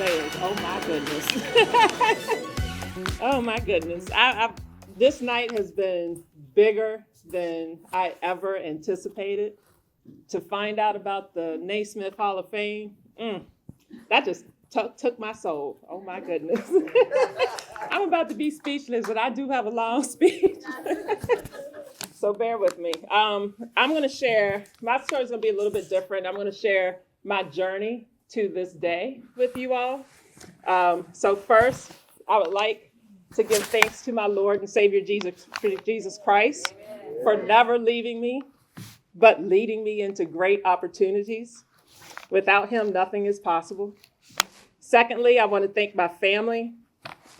layers. Oh my goodness. Oh my goodness. This night has been bigger than I ever anticipated. To find out about the Naismith Hall of Fame, that just took my soul. Oh my goodness. I'm about to be speechless, but I do have a long speech. So bear with me. I'm going to share, my story is going to be a little bit different. I'm going to share my journey to this day with you all. So first, I would like to give thanks to my Lord and Savior Jesus Christ for never leaving me, but leading me into great opportunities. Without him, nothing is possible. Secondly, I want to thank my family,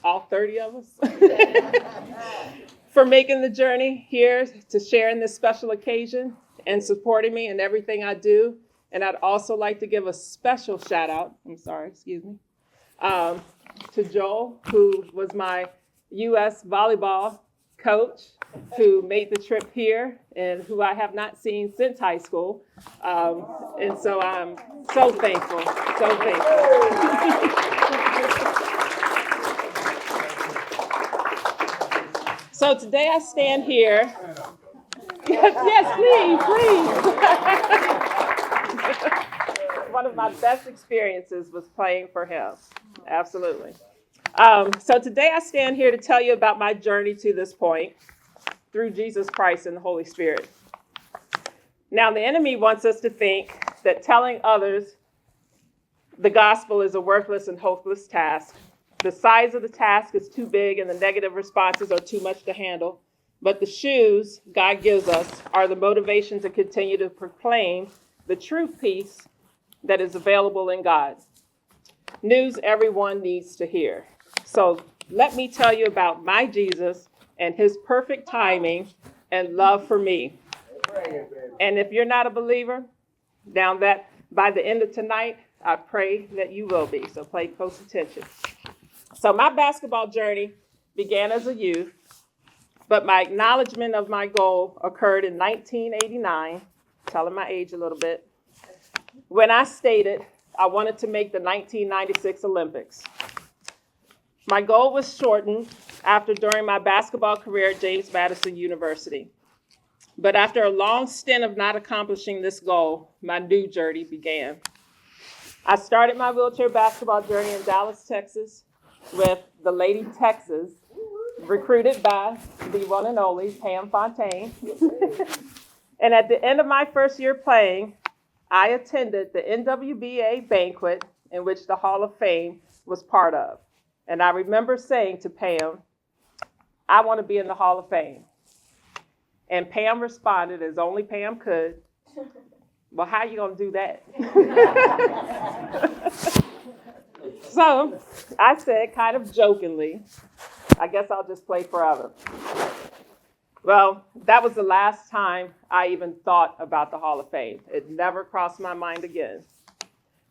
all 30 of us, for making the journey here to share in this special occasion and supporting me in everything I do. And I'd also like to give a special shout out, to Joel, who was my U.S. volleyball coach, who made the trip here and who I have not seen since high school. And so I'm so thankful, so thankful. So today I stand here. Yes, please. One of my best experiences was playing for him. Absolutely. So today I stand here to tell you about my journey to this point through Jesus Christ and the Holy Spirit. Now, the enemy wants us to think that telling others the gospel is a worthless and hopeless task. The size of the task is too big and the negative responses are too much to handle. But the shoes God gives us are the motivation to continue to proclaim the true peace that is available in God. News everyone needs to hear. So let me tell you about my Jesus and his perfect timing and love for me. And if you're not a believer, now that by the end of tonight, I pray that you will be. So pay close attention. So my basketball journey began as a youth, but my acknowledgement of my goal occurred in 1989, telling my age a little bit, when I stated I wanted to make the 1996 Olympics. My goal was shortened during my basketball career at James Madison University. But after a long stint of not accomplishing this goal, my new journey began. I started my wheelchair basketball journey in Dallas, Texas, with the Lady Texas, recruited by the one and only Pam Fontaine. And at the end of my first year playing, I attended the NWBA banquet in which the Hall of Fame was part of. And I remember saying to Pam, I want to be in the Hall of Fame. And Pam responded, as only Pam could, well, how are you going to do that? So I said, kind of jokingly, I guess I'll just play forever. Well, that was the last time I even thought about the Hall of Fame. It never crossed my mind again.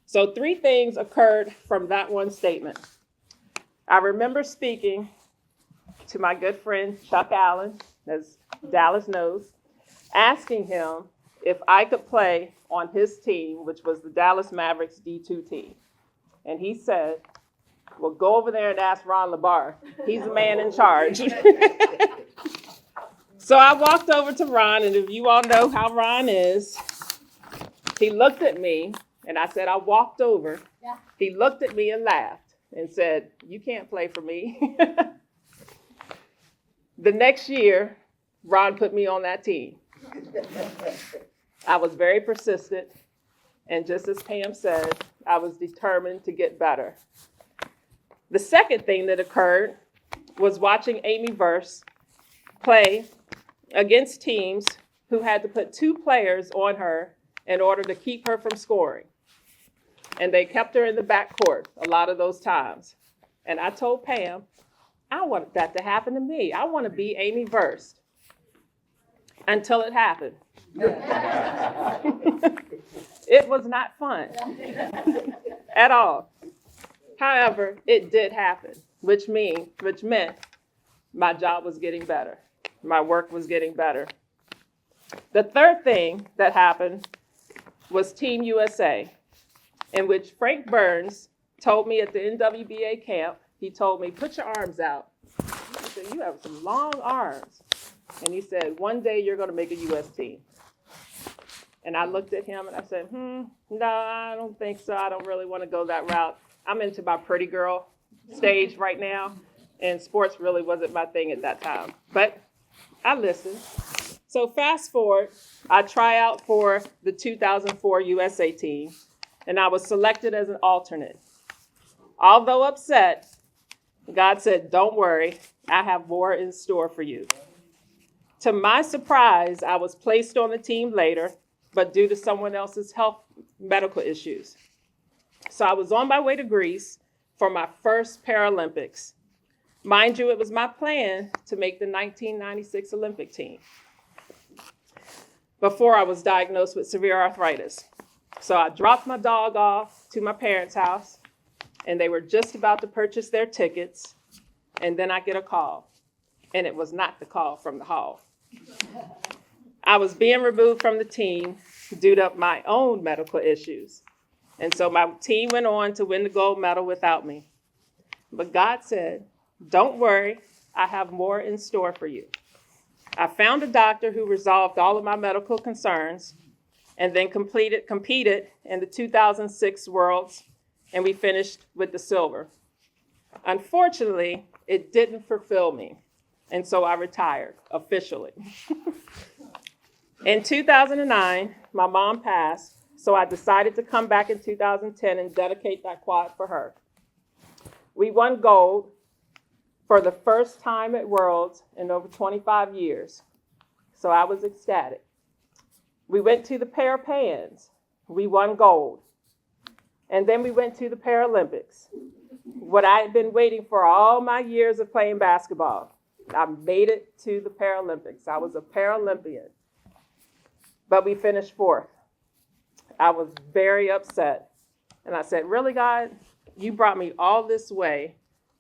So 3 things occurred from that one statement. I remember speaking to my good friend Chuck Allen, as Dallas knows, asking him if I could play on his team, which was the Dallas Mavericks D2 team. And he said, well, go over there and ask Ron LeBar. He's the man in charge. So I walked over to Ron, and if you all know how Ron is, he looked at me, and I said, I walked over. Yeah. He looked at me and laughed and said, you can't play for me. The next year, Ron put me on that team. I was very persistent, and just as Pam said, I was determined to get better. The second thing that occurred was watching Amy Verse play against teams who had to put 2 players on her in order to keep her from scoring. And they kept her in the backcourt a lot of those times. And I told Pam, I want that to happen to me. I want to be Amy Verse. Until it happened. It was not fun at all. However, it did happen, which meant my job was getting better. My work was getting better. The third thing that happened was Team USA, in which Frank Burns told me at the NWBA camp, he told me, put your arms out. He said, you have some long arms. And he said, one day you're going to make a U.S. team. And I looked at him and I said, no, I don't think so. I don't really want to go that route. I'm into my pretty girl stage right now. And sports really wasn't my thing at that time. But I listened. So fast forward, I try out for the 2004 USA team. And I was selected as an alternate. Although upset, God said, don't worry, I have more in store for you. To my surprise, I was placed on the team later, but due to someone else's medical issues. So I was on my way to Greece for my first Paralympics. Mind you, it was my plan to make the 1996 Olympic team before I was diagnosed with severe arthritis. So I dropped my dog off to my parents' house, and they were just about to purchase their tickets, and then I get a call, and it was not the call from the hall. I was being removed from the team due to my own medical issues, and so my team went on to win the gold medal without me. But God said, don't worry, I have more in store for you. I found a doctor who resolved all of my medical concerns, and then competed in the 2006 Worlds, and we finished with the silver. Unfortunately, it didn't fulfill me, and so I retired officially. In 2009, my mom passed, so I decided to come back in 2010 and dedicate that quad for her. We won gold for the first time at Worlds in over 25 years, so I was ecstatic. We went to the Parapans. We won gold. And then we went to the Paralympics. What I had been waiting for all my years of playing basketball. I made it to the Paralympics. I was a Paralympian. But we finished fourth. I was very upset. And I said, really, God? You brought me all this way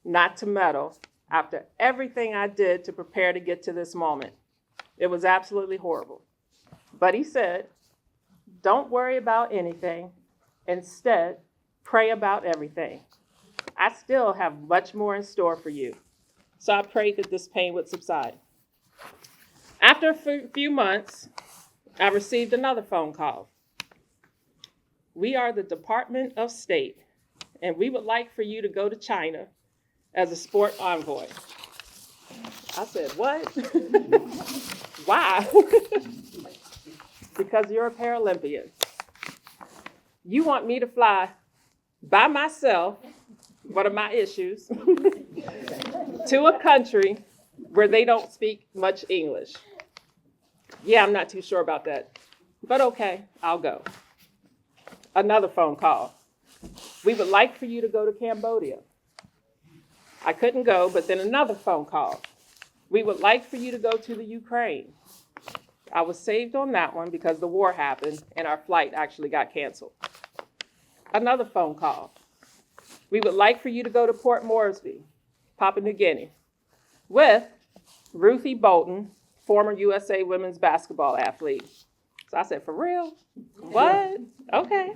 not to medal after everything I did to prepare to get to this moment. It was absolutely horrible. But he said, don't worry about anything. Instead, pray about everything. I still have much more in store for you. So I prayed that this pain would subside. After a few months, I received another phone call. We are the Department of State, and we would like for you to go to China as a sport envoy. I said, what? Why? Because you're a Paralympian. You want me to fly by myself, what are my issues, to a country where they don't speak much English. Yeah, I'm not too sure about that, but okay, I'll go. Another phone call. We would like for you to go to Cambodia. I couldn't go, but then another phone call. We would like for you to go to the Ukraine. I was saved on that one because the war happened and our flight actually got canceled. Another phone call. We would like for you to go to Port Moresby, Papua New Guinea, with Ruthie Bolton, former USA women's basketball athlete. So I said, for real? What? Okay.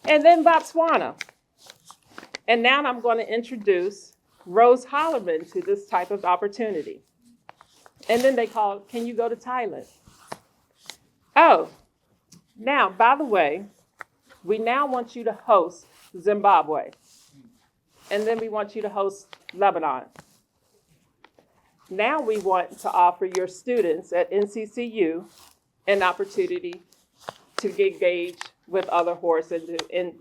And then Botswana. And now I'm going to introduce Rose Hollerman to this type of opportunity. And then they called, can you go to Thailand? Oh, now, by the way, we now want you to host Zimbabwe. And then we want you to host Lebanon. Now we want to offer your students at NCCU an opportunity to engage with other horses in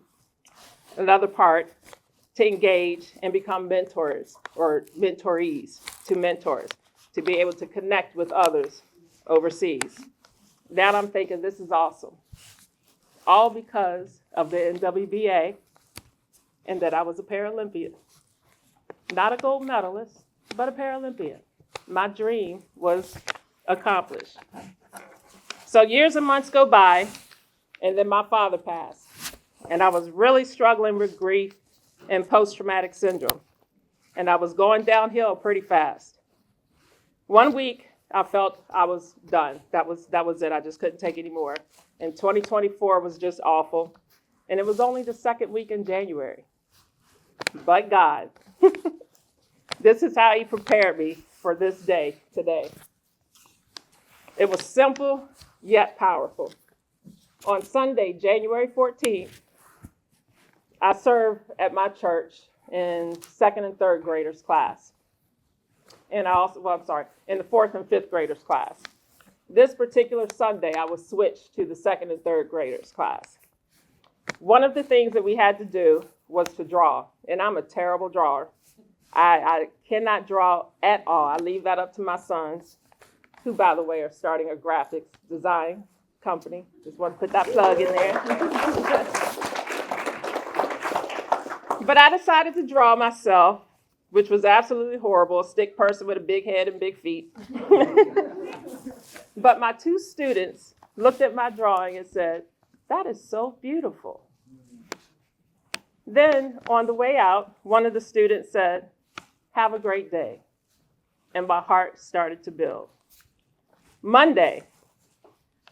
another part, to engage and become mentors or mentorees to mentors, to be able to connect with others overseas. Now I'm thinking this is awesome. All because of the NWBA and that I was a Paralympian. Not a gold medalist, but a Paralympian. My dream was accomplished. So years and months go by, and then my father passed. And I was really struggling with grief and post-traumatic syndrome. And I was going downhill pretty fast. One week, I felt I was done. That was it. I just couldn't take any more. And 2024 was just awful. And it was only the second week in January. But God, this is how he prepared me for this day today. It was simple, yet powerful. On Sunday, January 14th, I served at my church in second and third graders class. And in the fourth and fifth graders class. This particular Sunday, I was switched to the second and third graders class. One of the things that we had to do was to draw, and I'm a terrible drawer. I cannot draw at all. I leave that up to my sons, who, by the way, are starting a graphics design company. Just want to put that plug in there. But I decided to draw myself, which was absolutely horrible, a stick person with a big head and big feet. But my two students looked at my drawing and said, "That is so beautiful." Then on the way out, one of the students said, "Have a great day." And my heart started to build. Monday,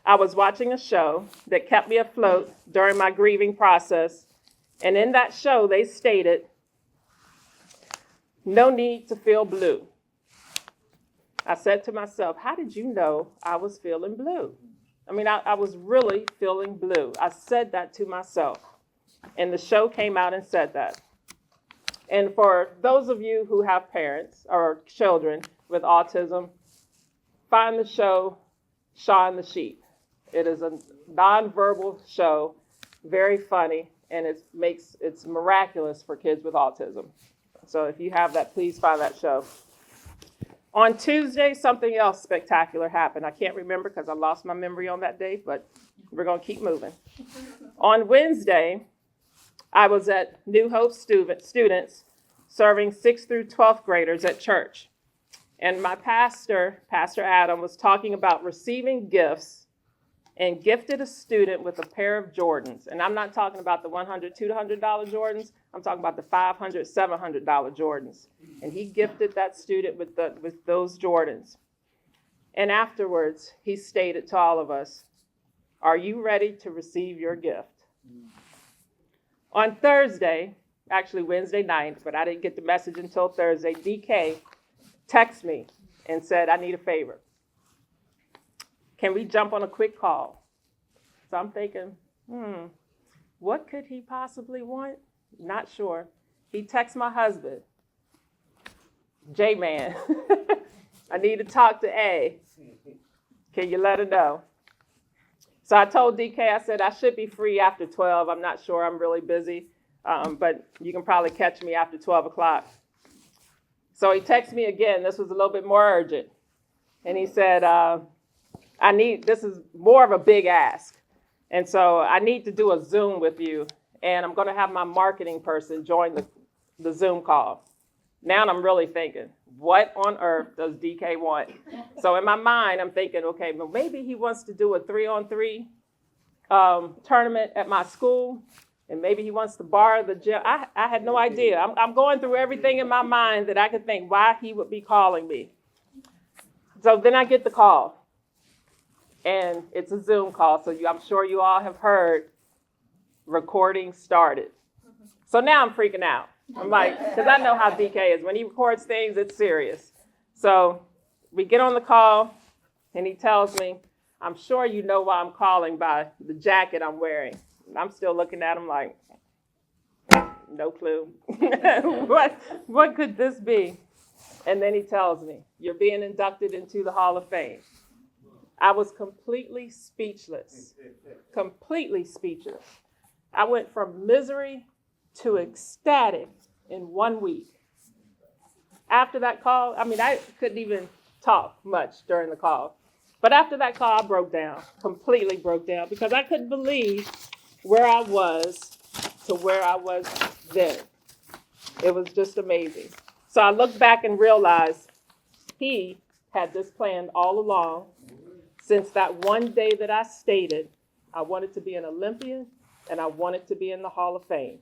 I was watching a show that kept me afloat during my grieving process. And in that show, they stated, "No need to feel blue." I said to myself, how did you know I was feeling blue? I mean, I was really feeling blue. I said that to myself. And the show came out and said that. And for those of you who have parents or children with autism, find the show Shaun the Sheep. It is a nonverbal show, very funny, and it's miraculous for kids with autism. So if you have that, please find that show. On Tuesday, something else spectacular happened. I can't remember because I lost my memory on that day, but we're going to keep moving. On Wednesday, I was at New Hope students serving 6th through 12th graders at church. And my pastor, Pastor Adam, was talking about receiving gifts and gifted a student with a pair of Jordans. And I'm not talking about the $100, $200 Jordans. I'm talking about the $500, $700 Jordans. And he gifted that student with those Jordans. And afterwards, he stated to all of us, "Are you ready to receive your gift?" On Thursday, actually Wednesday night, but I didn't get the message until Thursday, DK texted me and said, "I need a favor. Can we jump on a quick call?" So I'm thinking, what could he possibly want? Not sure. He texts my husband, "J-Man, I need to talk to A. Can you let her know?" So I told DK, I said, "I should be free after 12. I'm not sure. I'm really busy. But you can probably catch me after 12 o'clock. So he texted me again. This was a little bit more urgent. And he said, this is more of a big ask. And so I need to do a Zoom with you. And I'm going to have my marketing person join the Zoom call. Now I'm really thinking, what on earth does DK want? So in my mind, I'm thinking, okay, well, maybe he wants to do a 3-on-3 tournament at my school. And maybe he wants to borrow the gym. I had no idea. I'm going through everything in my mind that I could think why he would be calling me. So then I get the call. And it's a Zoom call. So I'm sure you all have heard recording started. So now I'm freaking out. I'm like, because I know how DK is. When he records things, it's serious. So we get on the call, and he tells me, "I'm sure you know why I'm calling by the jacket I'm wearing." And I'm still looking at him like, no clue. What could this be? And then he tells me, "You're being inducted into the Hall of Fame." I was completely speechless. Completely speechless. I went from misery to ecstatic in 1 week. After that call, I couldn't even talk much during the call. But after that call, I broke down, completely broke down, because I couldn't believe where I was to where I was then. It was just amazing. So I looked back and realized he had this planned all along. Since that one day that I stated I wanted to be an Olympian and I wanted to be in the Hall of Fame.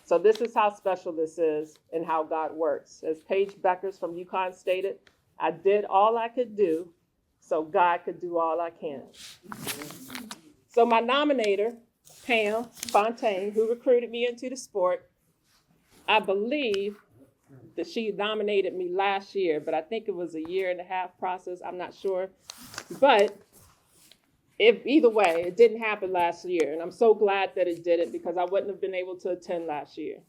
So this is how special this is and how God works. As Paige Beckers from UConn stated, I did all I could do so God could do all I can. So my nominator Pam Fontaine, who recruited me into the sport. I believe that she nominated me last year, but I think it was a 1.5-year process. I'm not sure. But either way, it didn't happen last year. And I'm so glad that it didn't, because I wouldn't have been able to attend last year.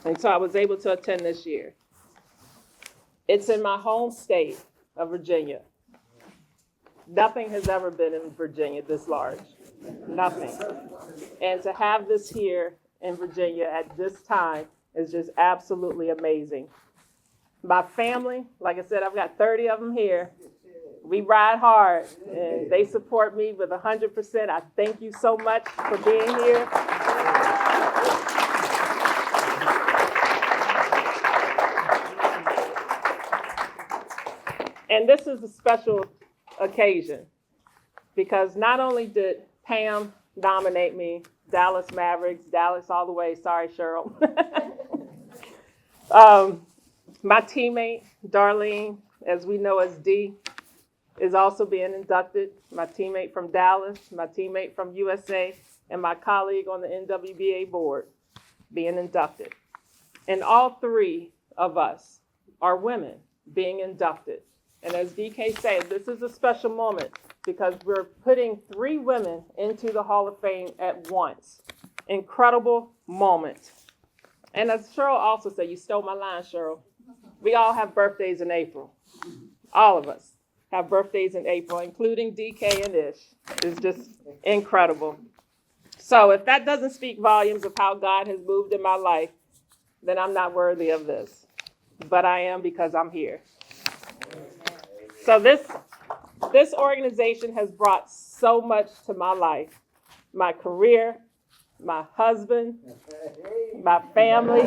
And so I was able to attend this year. It's in my home state of Virginia. Nothing has ever been in Virginia this large. Nothing. And to have this here in Virginia at this time is just absolutely amazing. My family, like I said, I've got 30 of them here. We ride hard, and they support me with 100%. I thank you so much for being here. And this is a special occasion, because not only did Pam nominate me, Dallas Mavericks, Dallas all the way, sorry, Cheryl. My teammate, Darlene, as we know as D, is also being inducted. My teammate from Dallas, my teammate from USA, and my colleague on the NWBA board being inducted. And all three of us are women being inducted. And as DK said, this is a special moment because we're putting 3 women into the Hall of Fame at once. Incredible moment. And as Cheryl also said, you stole my line, Cheryl. We all have birthdays in April. All of us have birthdays in April, including DK and Ish. It's just incredible. So if that doesn't speak volumes of how God has moved in my life, then I'm not worthy of this. But I am, because I'm here. So this organization has brought so much to my life, my career, my husband, my family,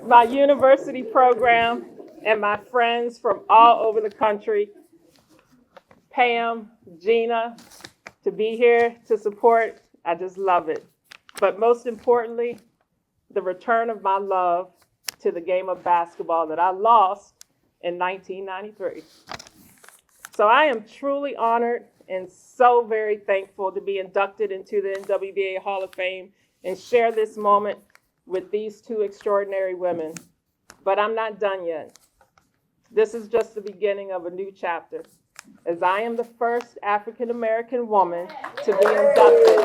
my university program, and my friends from all over the country. Pam, Gina, to be here to support, I just love it. But most importantly, the return of my love to the game of basketball that I lost in 1993. So I am truly honored and so very thankful to be inducted into the NWBA Hall of Fame and share this moment with these 2 extraordinary women. But I'm not done yet. This is just the beginning of a new chapter, as I am the first African American woman to be inducted.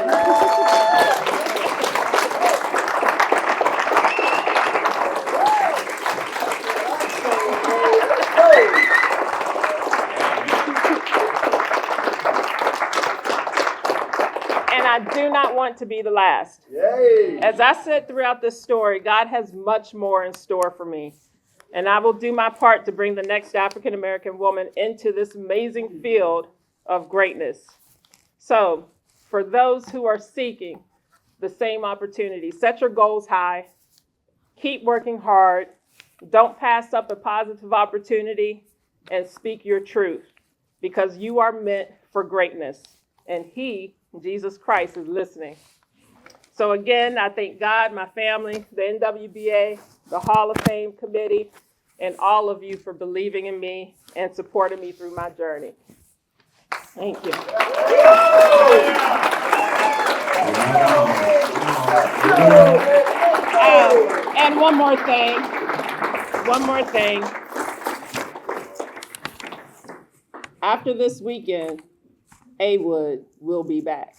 And I do not want to be the last. Yay. As I said throughout this story, God has much more in store for me. And I will do my part to bring the next African American woman into this amazing field of greatness. So, for those who are seeking the same opportunity, set your goals high, keep working hard, don't pass up a positive opportunity, and speak your truth, because you are meant for greatness. And He, Jesus Christ, is listening. So again, I thank God, my family, the NWBA, the Hall of Fame committee, and all of you for believing in me and supporting me through my journey. Thank you. And one more thing. After this weekend, A-Wood will be back.